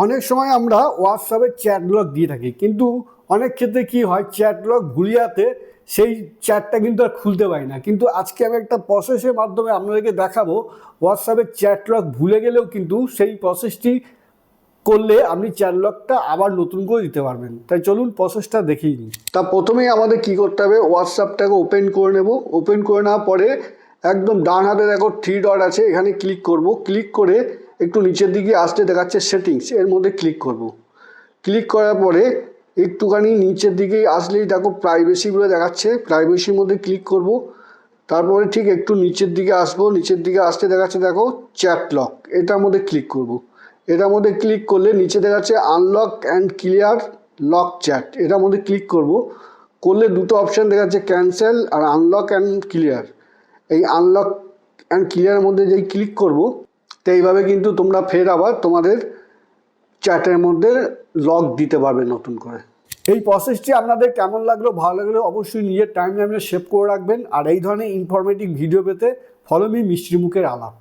অনেক সময় আমরা হোয়াটসঅ্যাপে চ্যাট লগ দিয়ে থাকি, কিন্তু অনেক ক্ষেত্রে কি হয়, চ্যাট লগ ভুলিয়াতে সেই চ্যাটটা কিন্তু আর খুলতে পারি না। কিন্তু আজকে আমি একটা প্রসেসের মাধ্যমে আপনাদেরকে দেখাবো হোয়াটসঅ্যাপে চ্যাট লগ ভুলে গেলেও কিন্তু সেই প্রসেসটি করলে আপনি চ্যাট লগটা আবার নতুন করে দিতে পারবেন। তাই চলুন প্রসেসটা দেখিয়ে নিই। তা প্রথমেই আমাদের কি করতে হবে, হোয়াটসঅ্যাপটাকে ওপেন করে নেব। ওপেন করে নেওয়ার পরে একদম ডান হাতে দেখো 3 ডট আছে, এখানে ক্লিক করব। ক্লিক করে একটু নিচের দিকে আসতে দেখাচ্ছে সেটিংস, এর মধ্যে ক্লিক করব। ক্লিক করার পরে একটুখানি নিচের দিকে আসলেই দেখো প্রাইভেসি বলে দেখাচ্ছে, প্রাইভেসির মধ্যে ক্লিক করব। তারপরে ঠিক একটু নিচের দিকে আসবো, নিচের দিকে আসতে দেখাচ্ছে দেখো চ্যাট লক, এটার মধ্যে ক্লিক করব। এটার মধ্যে ক্লিক করলে নিচে দেখাচ্ছে unlock and clear lock chat, এটার মধ্যে ক্লিক করব। করলে দুটো অপশান দেখাচ্ছে, ক্যান্সেল আর আনলক অ্যান্ড ক্লিয়ার। এই আনলক অ্যান্ড ক্লিয়ারের মধ্যে যেই ক্লিক করব, তো এইভাবে কিন্তু তোমরা ফের আবার তোমাদের চ্যাটের মধ্যে লক দিতে পারবে নতুন করে। এই প্রসেসটি আপনাদের কেমন লাগলো, ভালো লাগলে অবশ্যই নিজের টাইমলাইনে সেভ করে রাখবেন। আর এই ধরনের ইনফরমেটিভ ভিডিও পেতে ফলো মি মিষ্টি মুখের আলাপ।